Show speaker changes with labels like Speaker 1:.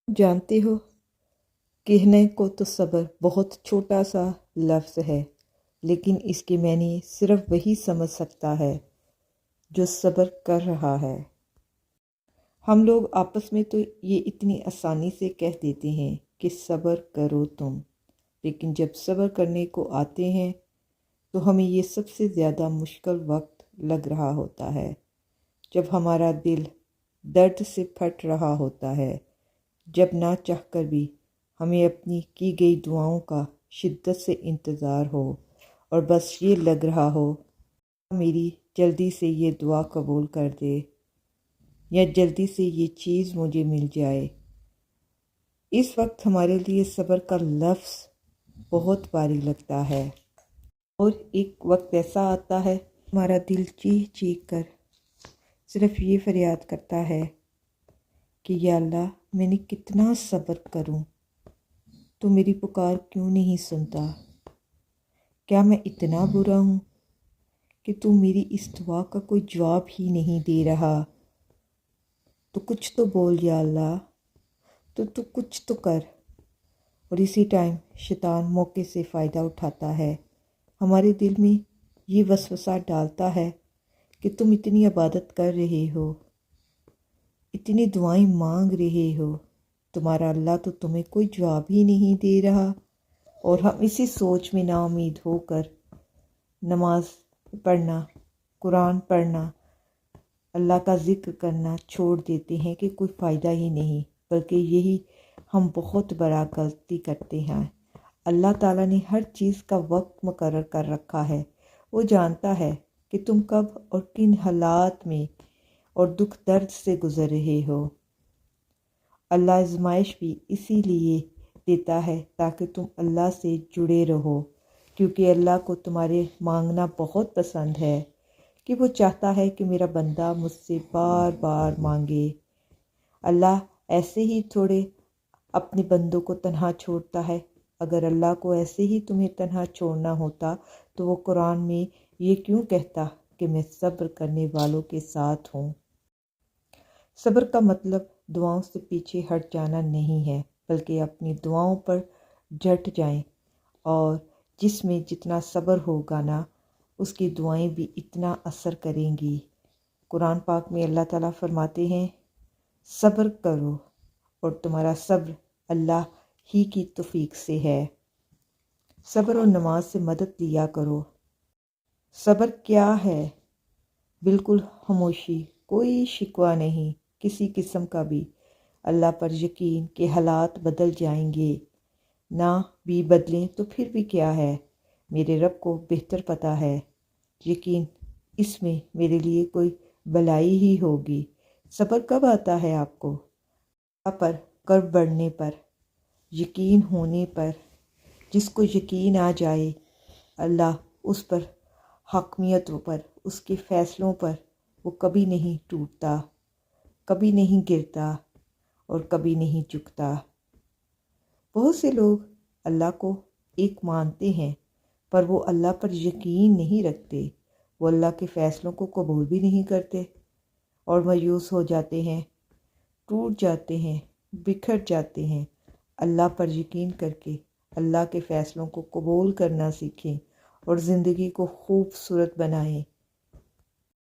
Speaker 1: जानते हो, कहने को तो सब्र बहुत छोटा सा लफ्ज़ है, लेकिन इसके मायने सिर्फ वही समझ सकता है जो सब्र कर रहा है। हम लोग आपस में तो ये इतनी आसानी से कह देते हैं कि सब्र करो तुम, लेकिन जब सब्र करने को आते हैं तो हमें ये सबसे ज़्यादा मुश्किल वक्त लग रहा होता है, जब हमारा दिल दर्द से फट रहा होता है, जब ना चाहकर भी हमें अपनी की गई दुआओं का शिद्दत से इंतज़ार हो और बस ये लग रहा हो मेरी जल्दी से ये दुआ कबूल कर दे या जल्दी से ये चीज़ मुझे मिल जाए। इस वक्त हमारे लिए सब्र का लफ्ज़ बहुत भारी लगता है। और एक वक्त ऐसा आता है हमारा दिल चीख चीख कर सिर्फ ये फरियाद करता है कि या अल्लाह, मैंने कितना सब्र करूं, तो मेरी पुकार क्यों नहीं सुनता? क्या मैं इतना बुरा हूँ कि तू मेरी इस दुआ का कोई जवाब ही नहीं दे रहा? तो कुछ तो बोल या अल्लाह, तो तू कुछ तो कर। और इसी टाइम शैतान मौके से फ़ायदा उठाता है, हमारे दिल में ये वसवसा डालता है कि तुम इतनी इबादत कर रहे हो, इतनी दुआएं मांग रहे हो, तुम्हारा अल्लाह तो तुम्हें कोई जवाब ही नहीं दे रहा। और हम इसी सोच में नाउम्मीद होकर नमाज पढ़ना, कुरान पढ़ना, अल्लाह का ज़िक्र करना छोड़ देते हैं कि कोई फ़ायदा ही नहीं, बल्कि यही हम बहुत बड़ा गलती करते हैं। अल्लाह ताला ने हर चीज़ का वक्त मुकर्रर कर रखा है। वो जानता है कि तुम कब और किन हालात में और दुख दर्द से गुज़र रहे हो। अल्लाह आज़माइश भी इसीलिए देता है ताकि तुम अल्लाह से जुड़े रहो, क्योंकि अल्लाह को तुम्हारे मांगना बहुत पसंद है कि वो चाहता है कि मेरा बंदा मुझसे बार बार मांगे। अल्लाह ऐसे ही थोड़े अपने बंदों को तन्हा छोड़ता है। अगर अल्लाह को ऐसे ही तुम्हें तन्हा छोड़ना होता तो वो कुरान में ये क्यों कहता कि मैं सब्र करने वालों के साथ हूँ। सब्र का मतलब दुआओं से पीछे हट जाना नहीं है, बल्कि अपनी दुआओं पर डट जाएं, और जिसमें जितना सब्र होगा ना, उसकी दुआएं भी इतना असर करेंगी। कुरान पाक में अल्लाह ताला फरमाते हैं, सब्र करो और तुम्हारा सब्र अल्लाह ही की तौफीक से है। सब्र और नमाज से मदद लिया करो। सब्र क्या है? बिल्कुल खामोशी, कोई शिकवा नहीं किसी किस्म का भी। अल्लाह पर यकीन कि हालात बदल जाएंगे, ना भी बदलें तो फिर भी क्या है, मेरे रब को बेहतर पता है। यकीन इसमें मेरे लिए कोई भलाई ही होगी। सब्र कब आता है आपको? पर कर्ब बढ़ने पर, यकीन होने पर। जिसको यकीन आ जाए अल्लाह उस पर हकमियत पर, उसके फ़ैसलों पर, वो कभी नहीं टूटता, कभी नहीं गिरता और कभी नहीं झुकता। बहुत से लोग अल्लाह को एक मानते हैं, पर वो अल्लाह पर यकीन नहीं रखते। वो अल्लाह के फ़ैसलों को कबूल भी नहीं करते और मायूस हो जाते हैं, टूट जाते हैं, बिखर जाते हैं। अल्लाह पर यकीन करके अल्लाह के फ़ैसलों को कबूल करना सीखें और ज़िंदगी को खूबसूरत बनाएं।